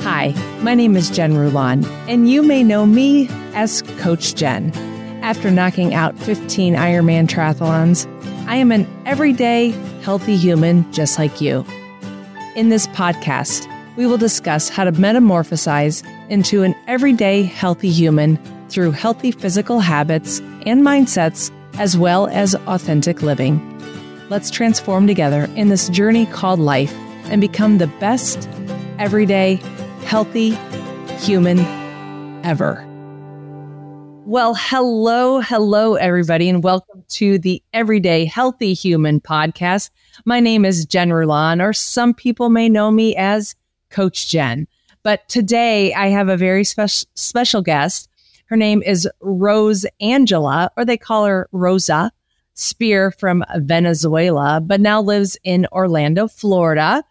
Hi, my name is Jen Rulon, and you may know me as Coach Jen. After knocking out 15 Ironman triathlons, I am an everyday, healthy human just like you. In this podcast, we will discuss how to metamorphosize into an everyday, healthy human through healthy physical habits and mindsets, as well as authentic living. Let's transform together in this journey called life and become the best, everyday, healthy human ever. Well, hello, everybody, and welcome to the Everyday Healthy Human podcast. My name is Jen Rulon, or some people may know me as Coach Jen. But today I have a very special guest. Her name is Rosangela, or they call her Rosa Spear from Venezuela, but now lives in Orlando, Florida.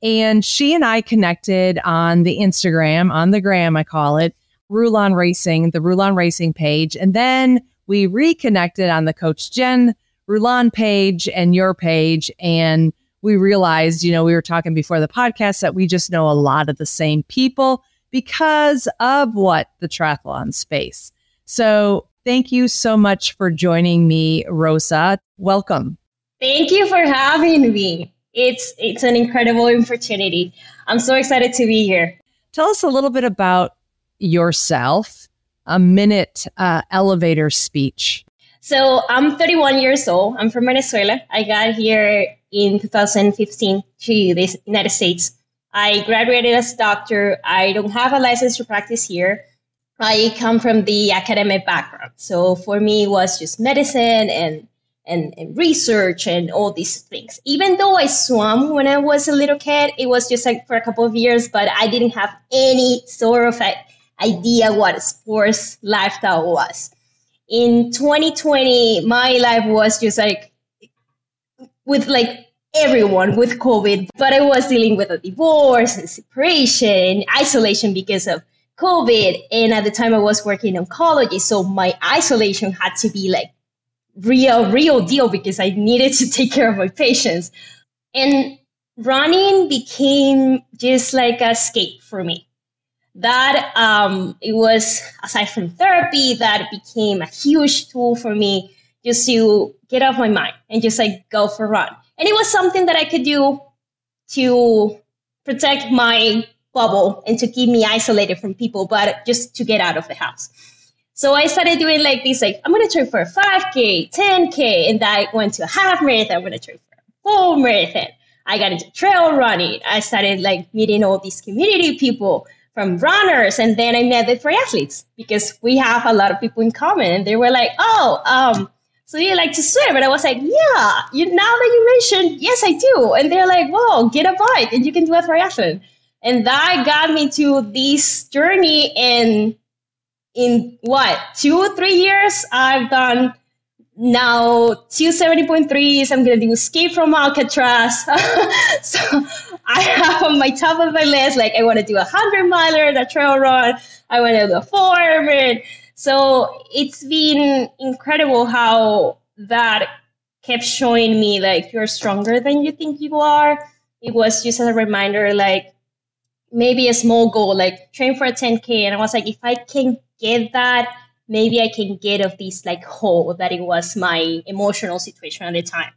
And she and I connected on the Instagram, on the gram, I call it, Rulon Racing, the Rulon Racing page. And then we reconnected on the Coach Jen Rulon page and your page. And we realized, we were talking before the podcast that we just know a lot of the same people because of the triathlon space. So thank you so much for joining me, Rosa. Welcome. Thank you for having me. It's an incredible opportunity. I'm so excited to be here. Tell us a little bit about yourself, a minute elevator speech. So I'm 31 years old. I'm from Venezuela. I got here in 2015 to the United States. I graduated as a doctor. I don't have a license to practice here. I come from the academic background. So for me, it was just medicine and research and all these things. Even though I swam when I was a little kid, it was just like for a couple of years, but I didn't have any sort of idea what sports lifestyle was. In 2020, my life was just like with like everyone with COVID, but I was dealing with a divorce and separation, isolation because of COVID. And at the time I was working in oncology. So my isolation had to be like real deal because I needed to take care of my patients. And running became just like a escape for me. That it was, aside from therapy, that became a huge tool for me just to get off my mind and just like go for a run. And it was something that I could do to protect my bubble and to keep me isolated from people, but just to get out of the house. So I started doing like this, like, I'm going to train for a 5K, 10K, and I went to a half marathon. I'm going to train for a full marathon. I got into trail running. I started like meeting all these community people from runners, and then I met the triathletes because we have a lot of people in common. And they were like, so you like to swim? And I was like, yeah, now that you mentioned, yes, I do. And they're like, whoa, get a bike and you can do a triathlon. And that got me to this journey. And in 2 or 3 years, I've done now 270.3s. I'm going to do escape from Alcatraz. So I have on my top of my list, like I want to do a 100-miler, a trail run. I want to do a 4-mile. So it's been incredible how that kept showing me like you're stronger than you think you are. It was just a reminder, like maybe a small goal, like train for a 10K. And I was like, if I can get that, maybe I can get of this like hole that it was my emotional situation at the time.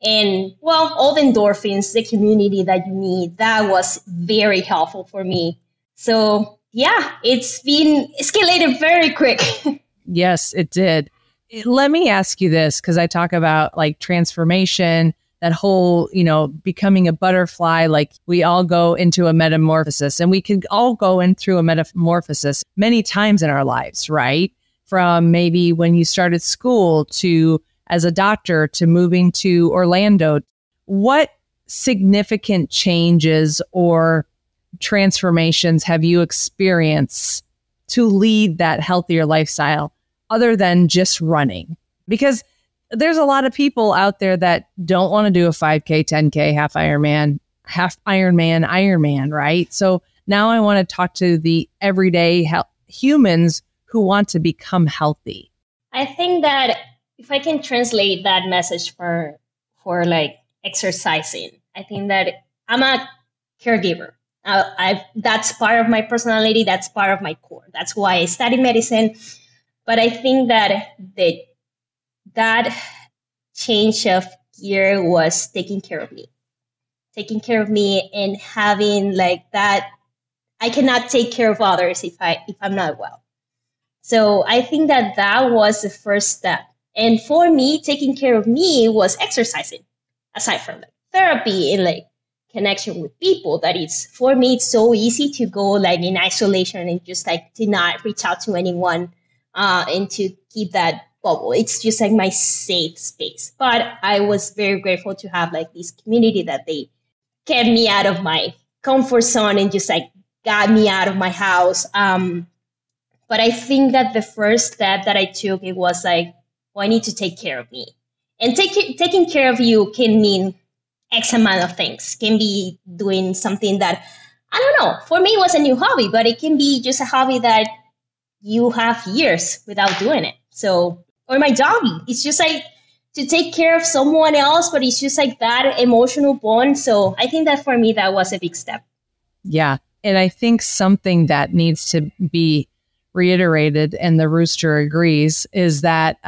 And well, all the endorphins, the community that you need, that was very helpful for me. So yeah, it's been escalated very quick. Yes, it did. Let me ask you this, because I talk about like transformation, that whole, becoming a butterfly, like we all go into a metamorphosis, and we can all go in through a metamorphosis many times in our lives, right? From maybe when you started school to as a doctor to moving to Orlando. What significant changes or transformations have you experienced to lead that healthier lifestyle other than just running? Because there's a lot of people out there that don't want to do a 5K, 10K, half Ironman, right? So now I want to talk to the everyday humans who want to become healthy. I think that if I can translate that message for like exercising, I think that I'm a caregiver. That's part of my personality. That's part of my core. That's why I study medicine. But I think that that change of gear was taking care of me and having like that. I cannot take care of others if I'm not well. So I think that was the first step. And for me, taking care of me was exercising, aside from like therapy and like connection with people. That is, for me, it's so easy to go like in isolation and just like to not reach out to anyone and to keep that bubble. It's just like my safe space. But I was very grateful to have like this community that they kept me out of my comfort zone and just like got me out of my house. But I think that the first step that I took, it was like, well, I need to take care of me. And taking care of you can mean X amount of things. Can be doing something that, I don't know, for me it was a new hobby, but it can be just a hobby that you have years without doing it. So, or my doggy, it's just like to take care of someone else, but it's just like that emotional bond. So I think that for me, that was a big step. Yeah. And I think something that needs to be reiterated, and the rooster agrees, is that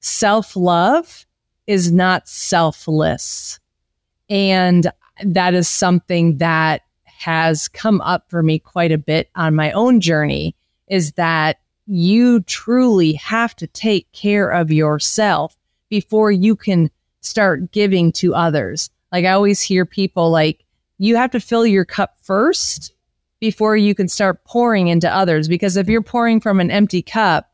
self-love is not selfless. And that is something that has come up for me quite a bit on my own journey, is that you truly have to take care of yourself before you can start giving to others. Like I always hear people like, you have to fill your cup first before you can start pouring into others. Because if you're pouring from an empty cup,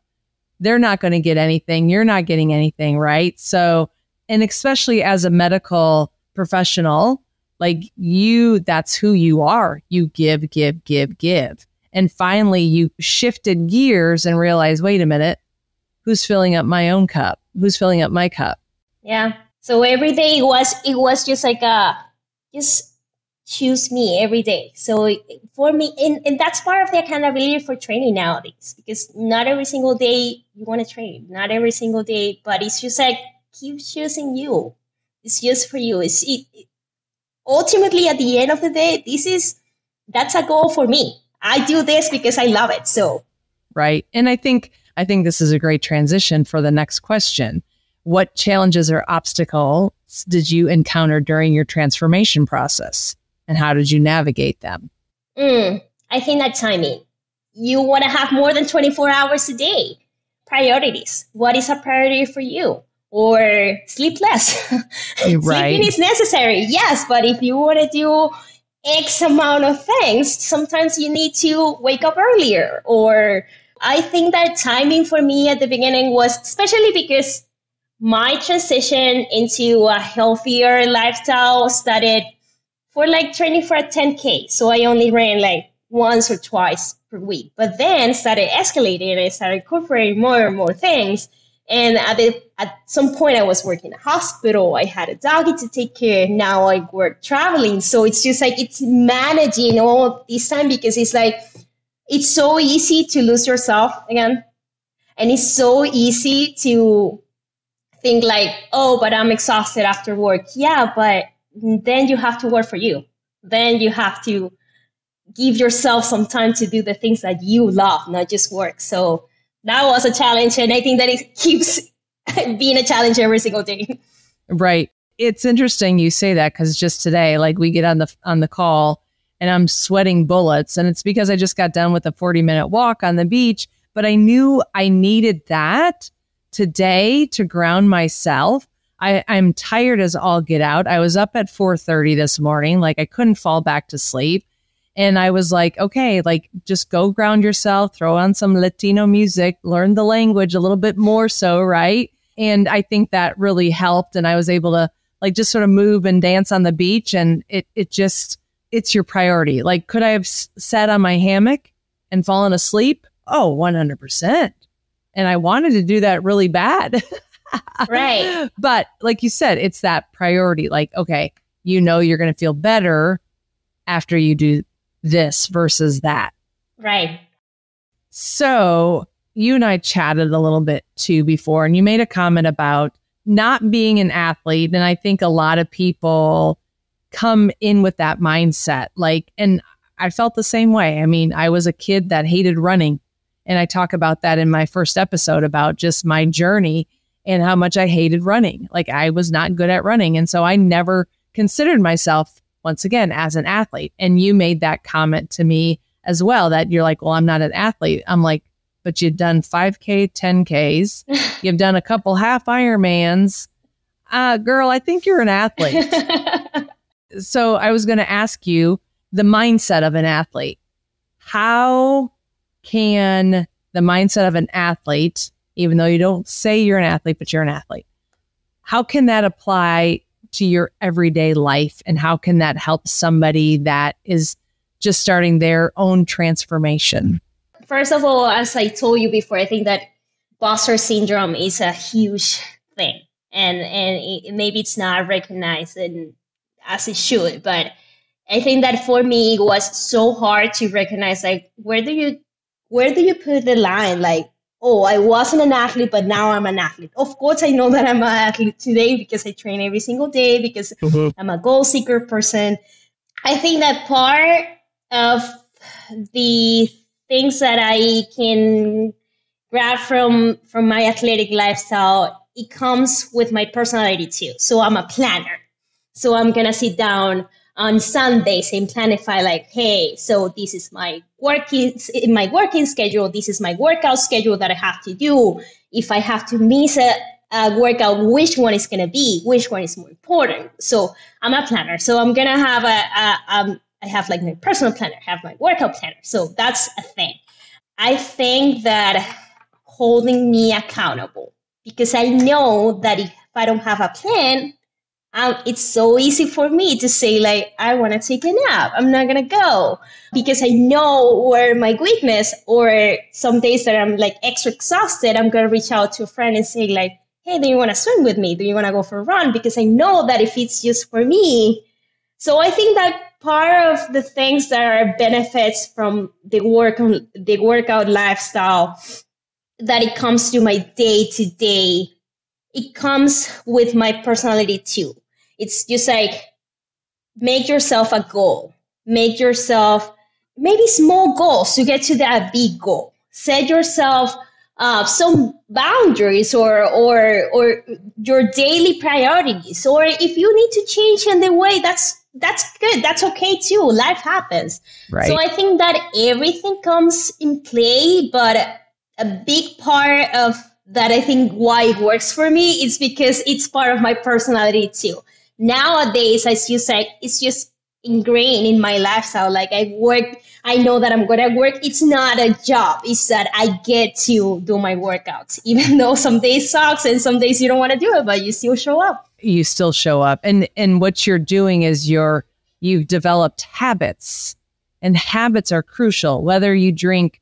they're not going to get anything. You're not getting anything, right? So, and especially as a medical professional, like you, that's who you are. You give, give, give, give. And finally you shifted gears and realized, wait a minute, who's filling up my own cup? Who's filling up my cup? Yeah. So every day it was just like just choose me every day. So for me, and that's part of the accountability for training nowadays, because not every single day you want to train, not every single day, but it's just like, keep choosing you. It's just for you. Ultimately, at the end of the day, that's a goal for me. I do this because I love it. So, right. And I think this is a great transition for the next question. What challenges or obstacles did you encounter during your transformation process? And how did you navigate them? I think that timing. You want to have more than 24 hours a day. Priorities. What is a priority for you? Or sleep less. Right. Sleeping is necessary, yes, but if you want to do X amount of things, sometimes you need to wake up earlier. Or I think that timing for me at the beginning was, especially because my transition into a healthier lifestyle started for like training for a 10K. So I only ran like once or twice per week, but then started escalating and I started incorporating more and more things. And at some point I was working in a hospital. I had a doggy to take care of. Now I work traveling. So it's just like, it's managing all this time, because it's like, it's so easy to lose yourself again. And it's so easy to think like, oh, but I'm exhausted after work. Yeah, but then you have to work for you. Then you have to give yourself some time to do the things that you love, not just work. So that was a challenge. And I think that it keeps being a challenge every single day. Right. It's interesting you say that, because just today, like we get on the call and I'm sweating bullets, and it's because I just got done with a 40-minute walk on the beach, but I knew I needed that today to ground myself. I'm tired as all get out. I was up at 4:30 this morning. Like I couldn't fall back to sleep. And I was like, okay, like just go ground yourself, throw on some Latino music, learn the language a little bit more so, right? And I think that really helped. And I was able to like just sort of move and dance on the beach. And it's your priority. Like, could I have sat on my hammock and fallen asleep? Oh, 100%. And I wanted to do that really bad. Right. But like you said, it's that priority. Like, okay, you're going to feel better after you do this versus that. Right. So you and I chatted a little bit too before, and you made a comment about not being an athlete. And I think a lot of people come in with that mindset. Like, and I felt the same way. I mean, I was a kid that hated running. And I talk about that in my first episode about just my journey and how much I hated running. Like, I was not good at running. And so I never considered myself, once again, as an athlete. And you made that comment to me as well, that you're like, well, I'm not an athlete. I'm like, but you've done 5K, 10Ks. You've done a couple half Ironmans. Girl, I think you're an athlete. So I was going to ask you the mindset of an athlete. How can the mindset of an athlete, even though you don't say you're an athlete, but you're an athlete, how can that apply to your everyday life? And how can that help somebody that is just starting their own transformation? First of all, as I told you before, I think that imposter syndrome is a huge thing. And maybe it's not recognized as it should. But I think that for me, it was so hard to recognize, like, where do you put the line? Like, oh, I wasn't an athlete, but now I'm an athlete. Of course, I know that I'm an athlete today because I train every single day, because I'm a goal seeker person. I think that part of the things that I can grab from my athletic lifestyle, it comes with my personality too. So I'm a planner. So I'm going to sit down on Sundays and planify, like, hey, so this is my working schedule. This is my workout schedule that I have to do. If I have to miss a workout, which one is going to be? Which one is more important? So I'm a planner. So I'm going to have I have like my personal planner, I have my workout planner. So that's a thing. I think that holding me accountable, because I know that if I don't have a plan, it's so easy for me to say, like, I want to take a nap. I'm not going to go, because I know where my weakness, or some days that I'm like extra exhausted, I'm going to reach out to a friend and say, like, hey, do you want to swim with me? Do you want to go for a run? Because I know that if it's just for me. So I think that part of the things that are benefits from the workout lifestyle, that it comes to my day to day, it comes with my personality too. It's just like, make yourself a goal. Make yourself maybe small goals to get to that big goal. Set yourself some boundaries or your daily priorities. Or if you need to change in the way, that's good. That's okay too. Life happens. Right. So I think that everything comes in play, but a big part of that, I think why it works for me, is because it's part of my personality too. Nowadays, as you said, it's just ingrained in my lifestyle. Like, I know that I'm going to work. It's not a job. It's that I get to do my workouts, even though some days sucks and some days you don't want to do it, but you still show up. You still show up. And what you're doing is you've developed habits, and habits are crucial. Whether you drink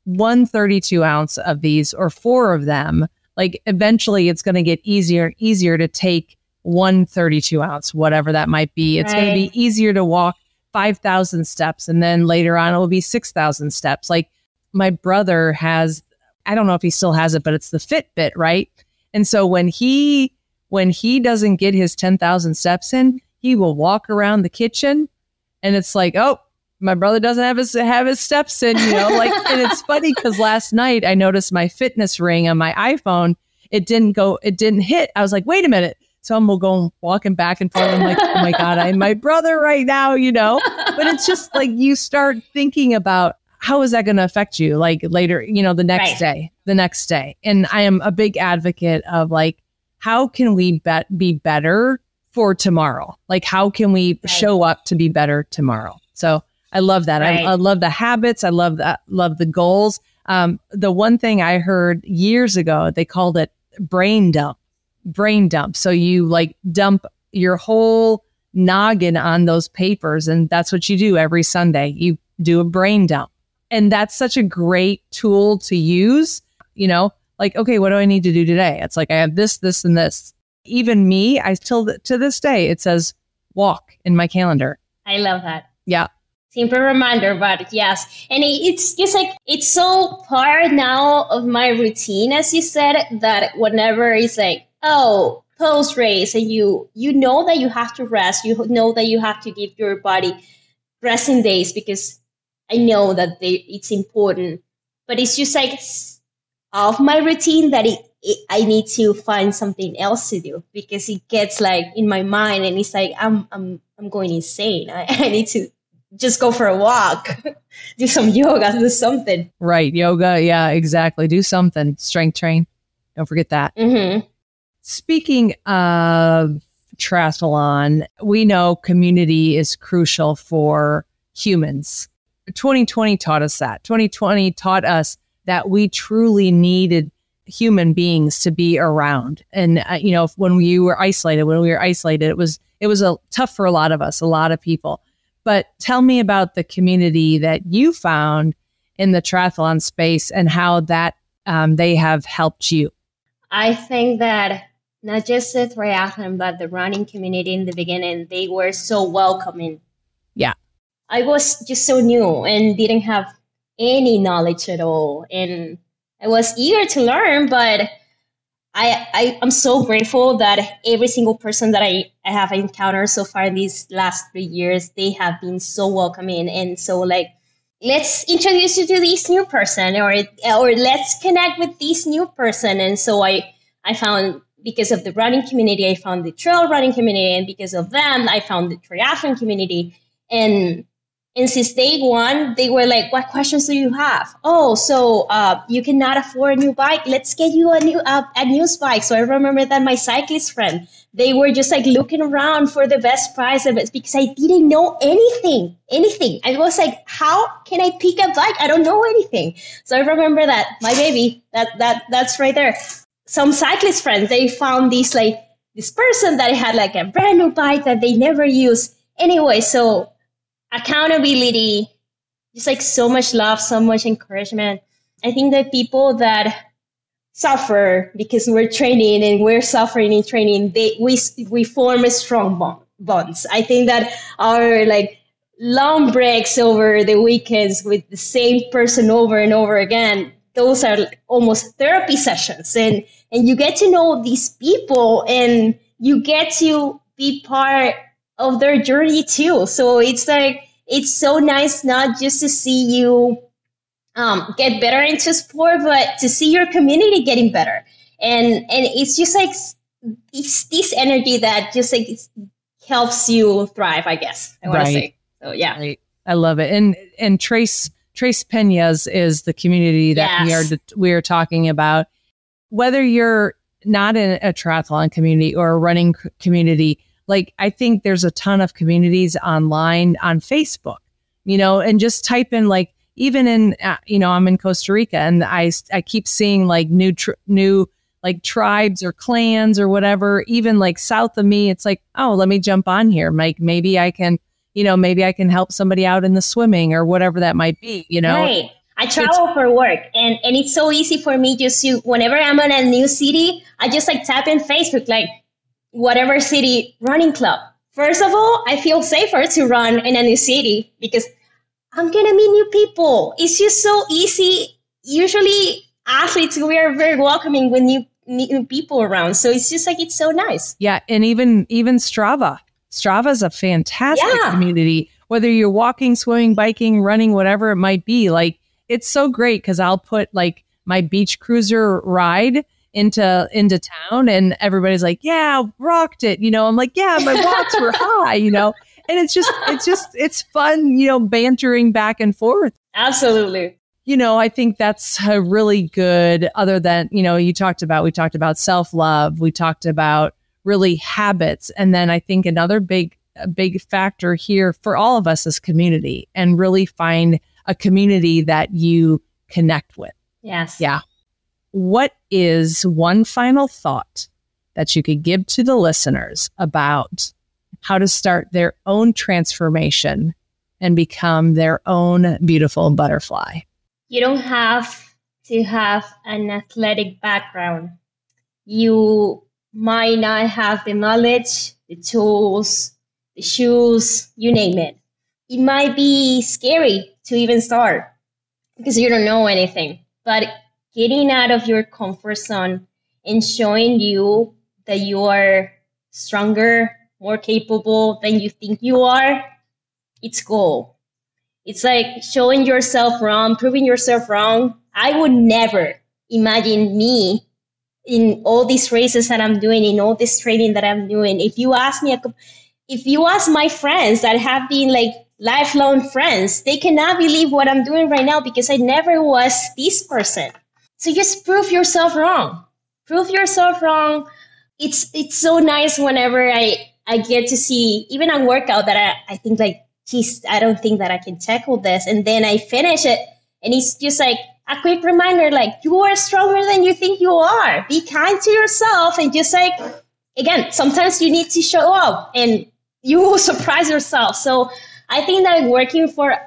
132 ounce of these or 4 of them, like, eventually it's going to get easier and easier to take 132 ounce, whatever that might be. It's going to be easier to walk 5,000 steps. And then later on, it will be 6,000 steps. Like, my brother has, I don't know if he still has it, but it's the Fitbit, right? And so when he doesn't get his 10,000 steps in, he will walk around the kitchen, and it's like, oh, my brother doesn't have his steps in, like, and it's funny because last night I noticed my fitness ring on my iPhone. It didn't hit. I was like, wait a minute. So I'm going walking back and forth. I'm like, oh my God, I'm my brother right now, but it's just like, you start thinking about, how is that going to affect you? Like later, the next day. And I am a big advocate of, like, how can we be better for tomorrow? Like, how can we show up to be better tomorrow? So I love that. Right. I love the habits. I love the goals. The one thing I heard years ago, they called it brain dump. So you like dump your whole noggin on those papers. And that's what you do every Sunday. You do a brain dump. And that's such a great tool to use, like, okay, what do I need to do today? It's like, I have this, this, and this. Even me, I still, to this day, it says walk in my calendar. I love that. Yeah. Simple reminder, but yes. And it's just like, it's so part now of my routine, as you said, that whenever it's like, oh, post race, and you know that you have to rest. You know that you have to give your body resting days, because I know that it's important. But it's just like off my routine that I need to find something else to do, because it gets like in my mind, and it's like I'm going insane. I need to just go for a walk, do some yoga, do something. Right. Yoga. Yeah, exactly. Do something. Strength train. Don't forget that. Mm-hmm. Speaking of triathlon, we know community is crucial for humans. 2020 taught us that. 2020 taught us that we truly needed human beings to be around. And, when we were isolated, it was tough for a lot of us, a lot of people. But tell me about the community that you found in the triathlon space and how that they have helped you. I think that not just the triathlon, but the running community in the beginning, they were so welcoming. Yeah. I was just so new and didn't have any knowledge at all. And I was eager to learn, but I'm so grateful that every single person that I have encountered so far in these last 3 years, they have been so welcoming. And so like, let's introduce you to this new person, or let's connect with this new person. And so I found, because of the running community, I found the trail running community. And because of them, I found the triathlon community. And since day one, they were like, what questions do you have? Oh, so you cannot afford a new bike? Let's get you a new bike. So I remember that my cyclist friend, they were just like looking around for the best price of it, because I didn't know anything. I was like, how can I pick a bike? I don't know anything. So I remember that my baby, that's right there. Some cyclist friends, they found this person that had like a brand new bike that they never used. Anyway, so accountability, just like so much love, so much encouragement. I think that people that suffer because we're training and we're suffering in training, we form a strong bonds. I think that our like long breaks over the weekends with the same person over and over again, those are almost therapy sessions, and you get to know these people and you get to be part of their journey too. So it's like, it's so nice not just to see you get better into sport, but to see your community getting better. And it's just like, it's this energy that just like helps you thrive, I guess I want to say. So yeah. Right. I love it. And Trace Peñas is the community that we are talking about. Whether you're not in a triathlon community or a running community, like I think there's a ton of communities online on Facebook, and just type in like, even in, I'm in Costa Rica, and I keep seeing like new like tribes or clans or whatever, even like south of me. It's like, oh, let me jump on here. Like maybe I can help somebody out in the swimming or whatever that might be, Right. I travel for work, and it's so easy for me just to, whenever I'm in a new city, I just like tap in Facebook, like whatever city running club. First of all, I feel safer to run in a new city because I'm going to meet new people. It's just so easy. Usually athletes, we are very welcoming with new people around. So it's just like, it's so nice. Yeah. And even Strava. Strava is a fantastic community, whether you're walking, swimming, biking, running, whatever it might be. Like, it's so great because I'll put like my beach cruiser ride into town, and everybody's like, yeah, rocked it. I'm like, yeah, my walks were high, and it's fun, bantering back and forth. Absolutely. I think that's a really good, other than, we talked about self-love. We talked about really habits. And then I think another big factor here for all of us is community, and really find a community that you connect with. Yes. Yeah. What is one final thought that you could give to the listeners about how to start their own transformation and become their own beautiful butterfly? You don't have to have an athletic background. You might not have the knowledge, the tools, the shoes, you name it. It might be scary to even start because you don't know anything, but getting out of your comfort zone and showing you that you are stronger, more capable than you think you are, it's cool. It's like showing yourself wrong, proving yourself wrong. I would never imagine me in all these races that I'm doing, in all this training that I'm doing. If you ask my friends that have been like lifelong friends, they cannot believe what I'm doing right now because I never was this person. So just prove yourself wrong. Prove yourself wrong. It's so nice whenever I get to see even a workout that I think like, geez, I don't think that I can tackle this. And then I finish it and it's just like a quick reminder, like, you are stronger than you think you are. Be kind to yourself and just like, again, sometimes you need to show up and you will surprise yourself. So I think that working for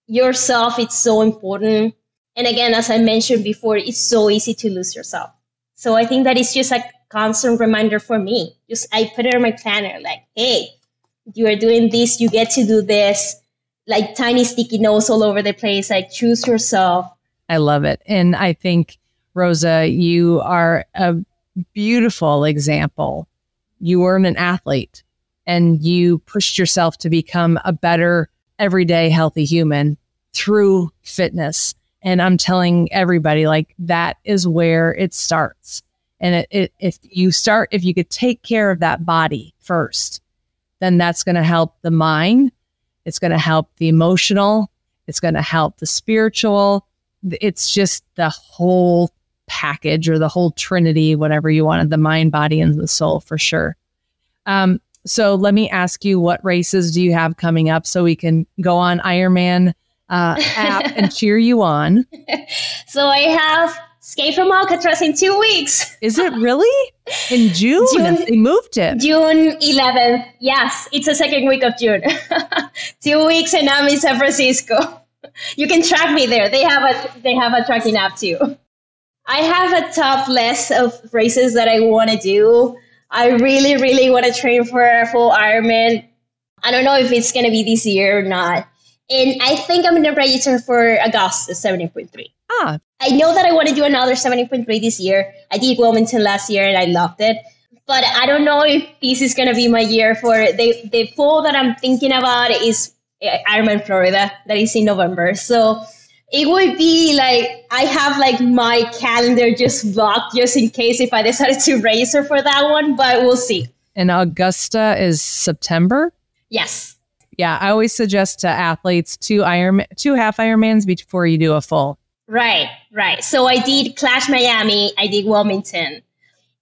yourself, it's so important. And again, as I mentioned before, it's so easy to lose yourself. So I think that it's just a constant reminder for me. Just I put it on my planner, like, hey, you are doing this, you get to do this, like tiny sticky notes all over the place, like choose yourself. I love it. And I think, Rosa, you are a beautiful example. You were an athlete and you pushed yourself to become a better, everyday, healthy human through fitness. And I'm telling everybody, like, that is where it starts. And if you could take care of that body first, then that's going to help the mind. It's going to help the emotional. It's going to help the spiritual. It's just the whole package or the whole trinity, whatever you wanted, the mind, body, and the soul for sure. So let me ask you, what races do you have coming up so we can go on Ironman app and cheer you on? So I have Skate from Alcatraz in 2 weeks. Is it really? In June? They moved it. June 11th. Yes, it's the second week of June. 2 weeks and I'm in San Francisco. You can track me there. They have a tracking app too. I have a top list of races that I want to do. I really, really want to train for a full Ironman. I don't know if it's going to be this year or not. And I think I'm going to register for August 70.3. I know that I want to do another 70.3 this year. I did Wilmington last year and I loved it. But I don't know if this is going to be my year for the fall that I'm thinking about is Ironman Florida. That is in November. So it would be like, I have like my calendar just blocked just in case if I decided to register for that one, but we'll see. And Augusta is September? Yes. Yeah, I always suggest to athletes 2 half Ironmans before you do a full. Right. So I did Clash Miami, I did Wilmington,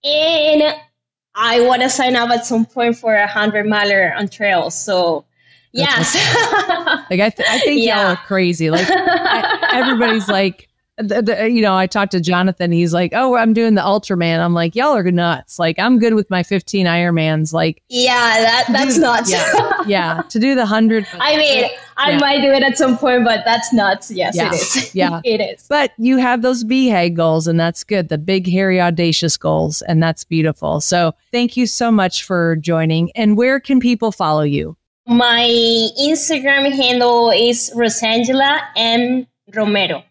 and I want to sign up at some point for 100-miler on trails. So yes. Like I think y'all are crazy. Like everybody's like, I talked to Jonathan. He's like, "Oh, I'm doing the Ultraman." I'm like, "Y'all are nuts." Like, I'm good with my 15 Ironmans. Like, that's nuts. Yeah, to do the 100. I mean, I might do it at some point, but that's nuts. Yes, it is. Yeah, it is. But you have those BHAG goals, and that's good. The big, hairy, audacious goals, and that's beautiful. So, thank you so much for joining. And where can people follow you? My Instagram handle is Rosangela M. Romero.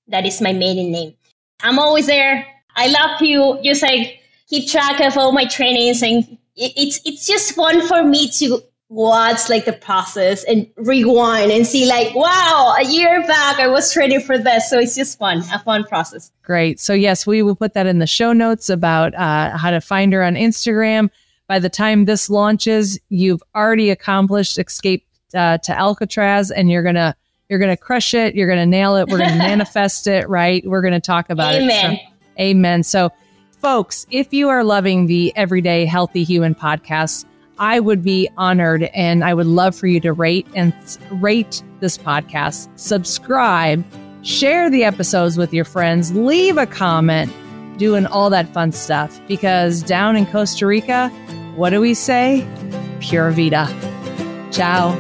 That is my maiden name. I'm always there. I love to just like keep track of all my trainings, and it's just fun for me to watch like the process and rewind and see like, wow, a year back I was training for this. So it's just fun, a fun process. Great. So yes, we will put that in the show notes about how to find her on Instagram. By the time this launches, you've already accomplished Escape to Alcatraz, and you're gonna crush it. You're gonna nail it. We're gonna manifest it. Right. We're gonna talk about it. So, amen. So, folks, if you are loving the Everyday Healthy Human podcast, I would be honored, and I would love for you to rate this podcast, subscribe, share the episodes with your friends, leave a comment, doing all that fun stuff. Because down in Costa Rica, what do we say? Pura vida. Ciao.